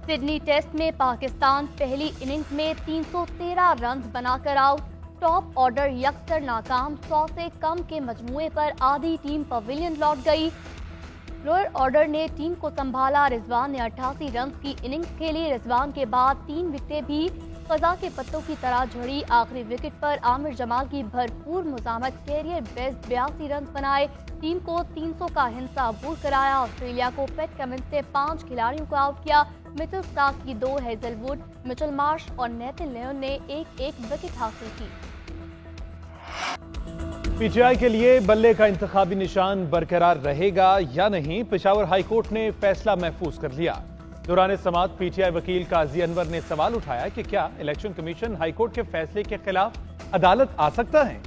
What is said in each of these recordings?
Sydney test में पाकिस्तान पहली innings में 313 रन बनाकर आउट। टॉप ऑर्डर यकसर नाकाम, 100 से कम के मजमूए पर आधी टीम पवेलियन लौट गई। लोअर ऑर्डर ने टीम को संभाला। रिजवान ने 88 रन की इनिंग्स खेली। रिजवान के बाद 3 विकेटें भी फजा के पत्तों की तरह झड़ी। आखिरी विकेट पर आमिर जमाल की भरपूर मुजामत, कैरियर बेस्ट 82 रन बनाए। टीम को 300 का हिस्सा अबूर कराया। ऑस्ट्रेलिया को पैट कमिंस ने 5 खिलाड़ियों को आउट किया। मिचेल स्टार्क की 2, हेजलवुड, मिचेल मार्श और नेथन लियोन ने एक विकेट हासिल की। पीटीआई के लिए बल्ले का इंतखाबी निशान बरकरार रहेगा या नहीं, पेशावर हाईकोर्ट ने फैसला महफूज कर लिया। दौरान समाअत पीटीआई वकील काजी अनवर ने सवाल उठाया कि क्या इलेक्शन कमीशन हाईकोर्ट के फैसले के खिलाफ अदालत आ सकता है।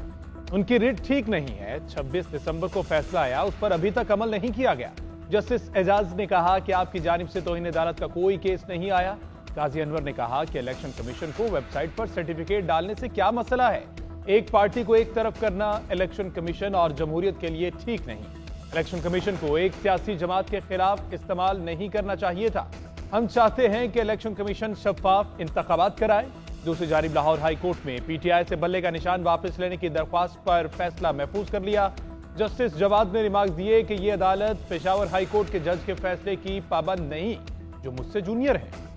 उनकी रिट ठीक नहीं है। 26 दिसंबर को फैसला आया, उस पर अभी तक अमल नहीं किया गया। जस्टिस एजाज ने कहा कि आपकी जानिब से तौहीन अदालत का कोई केस नहीं आया। काजी अनवर ने कहा कि इलेक्शन कमीशन को वेबसाइट पर सर्टिफिकेट डालने से क्या मसला है। एक पार्टी को एक तरफ करना इलेक्शन कमीशन और जमहूरियत के लिए ठीक नहीं। इलेक्शन कमीशन को एक सियासी जमात के खिलाफ इस्तेमाल नहीं करना चाहिए था। हम चाहते हैं कि इलेक्शन कमीशन शफाफ इंतखाबात कराए। दूसरी जानिब लाहौर हाई कोर्ट में पीटीआई से बल्ले का निशान वापस लेने की दरख्वास्त पर फैसला महफूज कर लिया। जस्टिस जवाद ने रिमार्क दिए कि यह अदालत पेशावर हाई कोर्ट के जज के फैसले की पाबंद नहीं, जो मुझसे जूनियर है।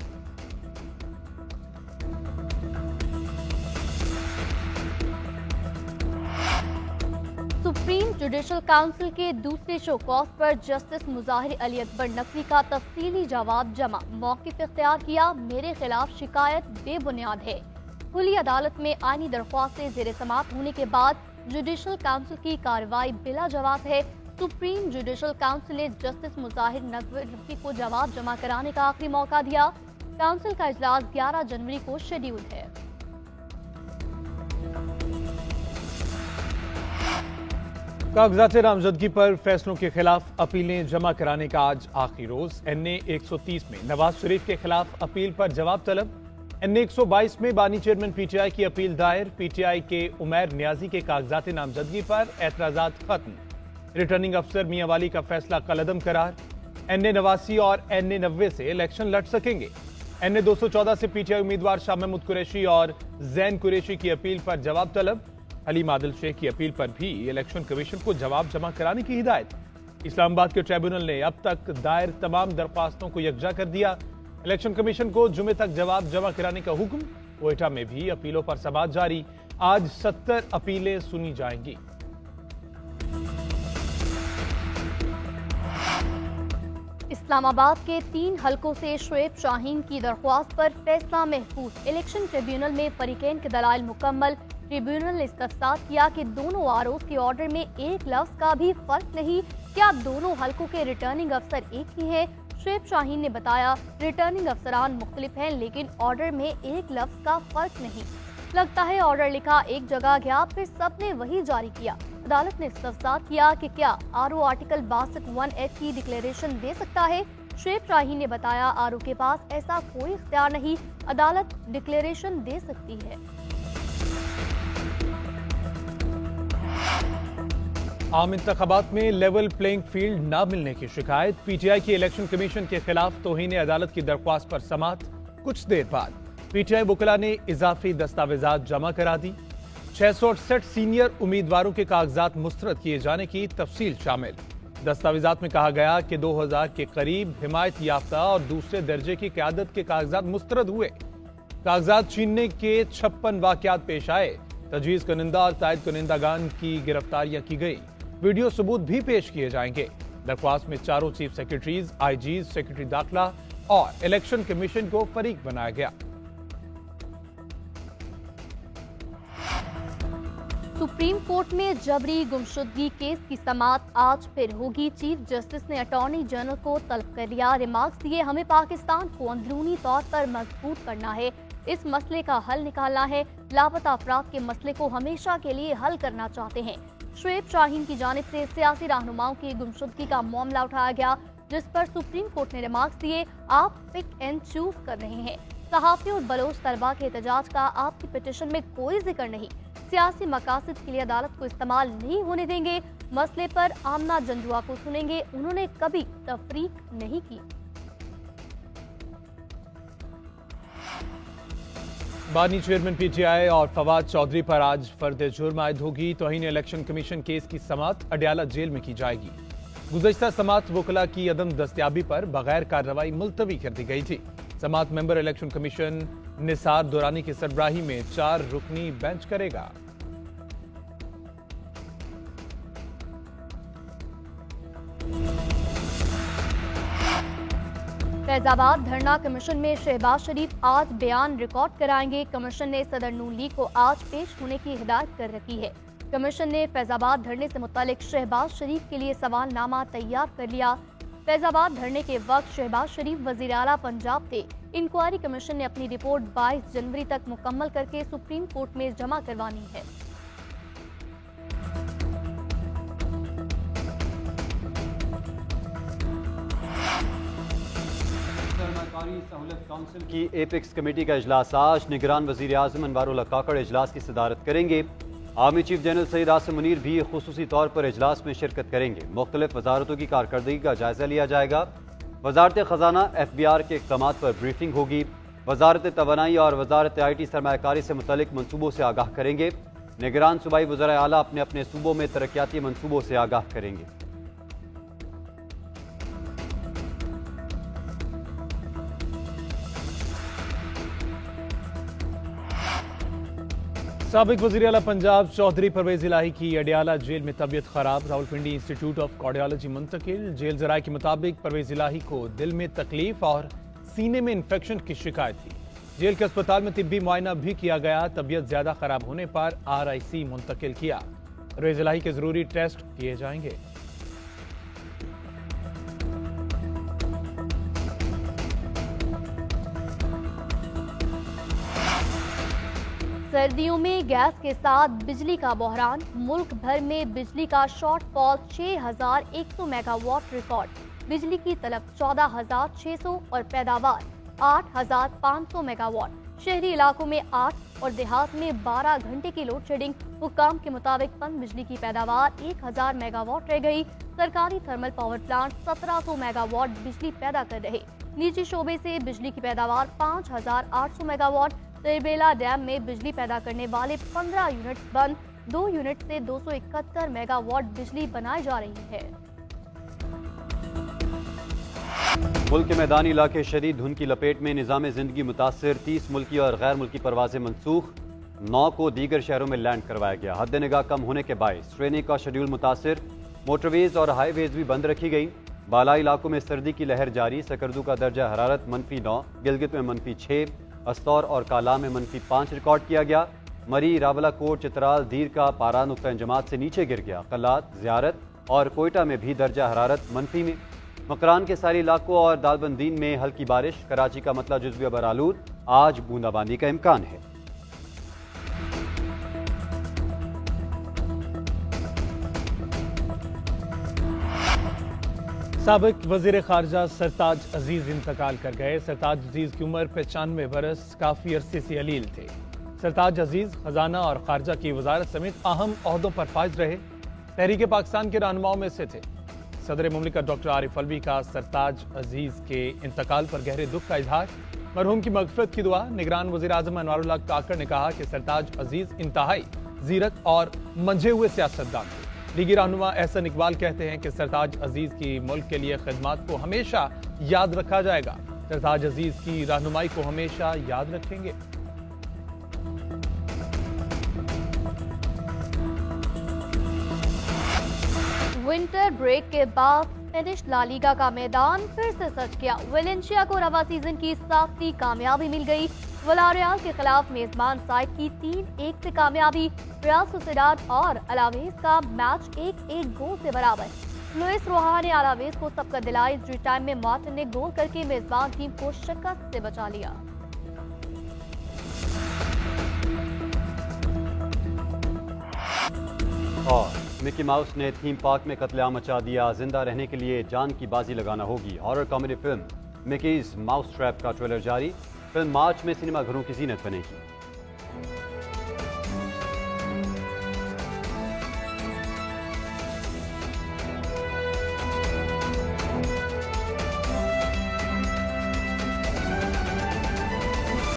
सुप्रीम जुडिशल काउंसिल के दूसरे शो कॉज पर जस्टिस मुजाहिर अली अकबर नकवी का तफसीली जवाब जमा। मौक़िफ़ इख्तियार किया, मेरे खिलाफ शिकायत बेबुनियाद है। खुली अदालत में आईनी दरख्वास्त से ज़ेर समाअत होने के बाद जुडिशल काउंसिल की कार्रवाई बिला जवाब है। सुप्रीम जुडिशल काउंसिल ने जस्टिस मुजाहिर नकवी को जवाब जमा कराने का आखिरी मौका दिया। काउंसिल का इजलास 11 जनवरी को शेड्यूल है। कागजात नामजदगी पर फैसलों के खिलाफ अपीलें जमा कराने का आज आखिरी रोज। NA 130 में नवाज शरीफ के खिलाफ अपील पर जवाब तलब। NA 122 में बानी चेयरमैन पीटीआई की अपील दायर। पीटीआई के उमैर नियाजी के कागजात नामजदगी पर एतराजात खत्म। रिटर्निंग अफसर मियां वाली का फैसला कलअदम करार। NA 89 और NA 90 से इलेक्शन लड़ सकेंगे। NA 214 से पीटीआई उम्मीदवार शाह महमूद कुरैशी और जैन कुरैशी की अपील पर जवाब तलब। हलीम आदिल शेख की अपील पर भी इलेक्शन कमीशन को जवाब जमा कराने की हिदायत। इस्लामाबाद के ट्रिब्यूनल ने अब तक दायर तमाम दरख्वास्तों को यकजा कर दिया। इलेक्शन कमीशन को जुमे तक जवाब जमा कराने का हुक्म। कोयटा में भी अपीलों पर समाअत जारी। आज 70 अपीलें सुनी जाएंगी। इस्लामाबाद के 3 हलकों से शुएब शाहीन की दरख्वास्त पर फैसला महफूज। इलेक्शन ट्रिब्यूनल में फरीकैन के दलाइल मुकम्मल। ट्रिब्यूनल ने इस्तफसार किया कि दोनों आरोप के ऑर्डर में एक लफ्ज का भी फर्क नहीं। क्या दोनों हलकों के रिटर्निंग अफसर एक ही हैं? शुएब शाहीन ने बताया, रिटर्निंग अफसरान मुख्तलिफ हैं, लेकिन ऑर्डर में एक लफ्ज का फर्क नहीं। लगता है ऑर्डर लिखा एक जगह गया, फिर सबने वही जारी किया। अदालत ने इस्तफसार किया कि क्या आरओ आर्टिकल 62(1)(h) की डिक्लेरेशन दे सकता है। शुएब शाहीन ने बताया, आरओ के पास ऐसा कोई इख्तियार नहीं, अदालत डिक्लेरेशन दे सकती है। आम इंतखाबात में लेवल प्लेइंग फील्ड न मिलने की शिकायत। पीटीआई की इलेक्शन कमीशन के खिलाफ तौहीन अदालत की दरख्वास्त पर समाअत। कुछ देर बाद पीटीआई वकला ने इजाफी दस्तावेजात जमा करा दी। 668 सीनियर उम्मीदवारों के कागजात मुस्तरद किए जाने की तफसील शामिल। दस्तावेजात में कहा गया कि 2000 के करीब हिमायत याफ्ता और दूसरे दर्जे की क़यादत के कागजात मुस्तरद हुए। कागजात छीनने के 56 वाक़यात पेश आए। तजवीज़ कुनिंदा और तायद कुनिंदागान की गिरफ्तारियां की गई। वीडियो सबूत भी पेश किए जाएंगे। दरख्वास्त में चारों चीफ सेक्रेटरीज, आईजीज, सेक्रेटरी दाखिला और इलेक्शन कमीशन को फरीक बनाया गया। सुप्रीम कोर्ट में जबरी गुमशुदगी केस की समाअत आज फिर होगी। चीफ जस्टिस ने अटॉर्नी जनरल को तलब कर लिया। रिमार्क्स दिए, हमें पाकिस्तान को अंदरूनी तौर पर मजबूत करना है, इस मसले का हल निकालना है, लापता अफराद के मसले को हमेशा के लिए हल करना चाहते हैं। शुएब शाहीन की जानिब से सियासी रहनुमाओं की गुमशुदगी का मामला उठाया गया, जिस पर सुप्रीम कोर्ट ने रिमार्क्स दिए, आप पिक एंड चूज कर रहे हैं। सहाफ़ी और बलोच तलबा के एहतजाज का आपकी पिटीशन में कोई जिक्र नहीं। सियासी मकासद के लिए अदालत को इस्तेमाल नहीं होने देंगे। मसले पर आमना जंजुआ को सुनेंगे। उन्होंने कभी तफरीक नहीं की। बानी चेयरमैन पीटीआई और फवाद चौधरी पर आज फर्द जुर्म आयद होगी। तौहीन इलेक्शन कमीशन केस की समाअत अडयाला जेल में की जाएगी। गुज़श्ता समाअत वकला की अदम दस्तयाबी पर बगैर कार्रवाई मुलतवी कर दी गई थी। समाअत member election commission Nisar Durrani की सरबराही में 4 रुकनी बेंच करेगा। फैजाबाद धरना कमीशन में शहबाज शरीफ आज बयान रिकॉर्ड कराएंगे। कमीशन ने सदर नून लीग को आज पेश होने की हिदायत कर रखी है। कमीशन ने फैजाबाद धरने से मुतालिक शहबाज शरीफ के लिए सवालनामा तैयार कर लिया। फैजाबाद धरने के वक्त शहबाज शरीफ वजीर आला पंजाब थे। इंक्वायरी कमीशन ने अपनी रिपोर्ट 22 जनवरी तक मुकम्मल करके सुप्रीम कोर्ट में जमा करवानी है। काउंसिल की एपेक्स कमेटी का इजलास आज। निगरान वजीर आज़म अनवारुल्लाह काकड़ इजलास की सदारत करेंगे। Army chief general Saeed Asim Munir भी खुसूसी तौर पर इजलास में शिरकत करेंगे। मुख्तलिफ वजारतों की कारकर्दगी का जायजा लिया जाएगा। वजारत खजाना FBR के इक़दामात पर ब्रीफिंग होगी। वजारत तवानाई और वजारत IT सरमायाकारी से मुतल्लिक मनसूबों से आगाह करेंगे। निगरान सूबाई वज़राए आला अपने अपने सूबों में तरक्याती मनसूबों से आगाह करेंगे। साबिक वज़ीर आला पंजाब चौधरी परवेज इलाही की अडयाला जेल में तबीयत खराब। रावलपिंडी इंस्टीट्यूट ऑफ कार्डियोलॉजी मुंतकिल। जेल जराये के मुताबिक परवेज इलाही को दिल में तकलीफ और सीने में इन्फेक्शन की शिकायत थी। जेल के अस्पताल में तिब्बी मुआयना भी किया गया। तबीयत ज्यादा खराब होने पर RIC मुंतकिल किया। परवेज इलाही के जरूरी टेस्ट किए जाएंगे। सर्दियों में गैस के साथ बिजली का बहरान। मुल्क भर में बिजली का शॉर्टफॉल 6100 मेगावाट रिकॉर्ड। बिजली की तलब 14600 और पैदावार 8500 मेगावाट। शहरी इलाकों में 8 और देहात में 12 घंटे की लोड शेडिंग। हुक्काम के मुताबिक पन बिजली की पैदावार 1000 मेगावाट रह गई। सरकारी थर्मल पावर प्लांट 1700 मेगावाट बिजली पैदा कर रहे। निजी शोबे से बिजली की पैदावार 5800 मेगावाट। तिरबेला डैम में बिजली पैदा करने वाले 15 यूनिट्स बंद। 2 यूनिट से 271 मेगावाट बिजली बनाई जा रही है। मुल्क के मैदानी इलाके शदीद धुंध की लपेट में। निज़ाम जिंदगी मुतासिर। 30 मुल्की और गैर मुल्की परवाजें मनसूख। 9 को दीगर शहरों में लैंड करवाया गया। हद निगाह कम होने के बायस ट्रेनिंग का शेड्यूल मुतासिर। मोटरवेज और हाईवेज भी बंद रखी गई। बालाई इलाकों में सर्दी की लहर जारी। सकरदू का दर्जा हरारत -9, गिलगित में -6, अस्तौर और काला में -5 रिकॉर्ड किया गया। मरी, रावलाकोट, चित्राल, दीर का पारा नुक्ता इंजमात से नीचे गिर गया। कलात, ज़ियारत और कोयटा में भी दर्जा हरारत -में। मकरान के सारे इलाकों और दालबंदीन में हल्की बारिश। कराची का मतला जुज़वी बरालूद। आज बूंदाबांदी का इम्कान है। साबिक वजीर खारजा सरताज अजीज इंतकाल कर गए। सरताज अजीज की उम्र 95 बरस काफी अरसे से अलील थे। सरताज अजीज खजाना और खारजा की वजारत समेत अहम ओहदों पर फाइज रहे। तहरीक पाकिस्तान के रहनुमाओं में से थे। सदर मुमलिकत डॉक्टर आरिफ अलवी का सरताज अजीज के इंतकाल पर गहरे दुख का इजहार। मरहूम की मगफिरत की दुआ। निगरान वजीर आज़म अनवारुल्लाह काकड़ ने कहा कि सरताज अजीज इंतहाई जीरक और मंझे हुए सियासतदान थे। लीगी रहनुमा एहसन इकबाल कहते हैं कि सरताज अजीज की मुल्क के लिए खिदमत को हमेशा याद रखा जाएगा। सरताज अजीज की रहनुमाई को हमेशा याद रखेंगे। विंटर ब्रेक के बाद स्पेनिश ला लीगा का मैदान फिर से सज गया। वेलेंशिया को रवा सीजन की 7वीं कामयाबी मिल गई। विलारियल के खिलाफ मेजबान साइड की 3-1 से कामयाबी। रियल सोसिएडाद और अलावेस का मैच 1-1 गोल से बराबर। लुइस रोहा ने अलावेस को सबकत दिलाई। इंजरी टाइम में मार्टिन ने गोल करके मेजबान टीम को शिकस्त से बचा लिया। और मिकी माउस ने थीम पार्क में कत्लेआम मचा दिया। जिंदा रहने के लिए जान की बाजी लगाना होगी। Horror comedy film Mickey's mouse trap का ट्रेलर जारी। फिल्म मार्च में सिनेमा घरों की जीनत बनेगी।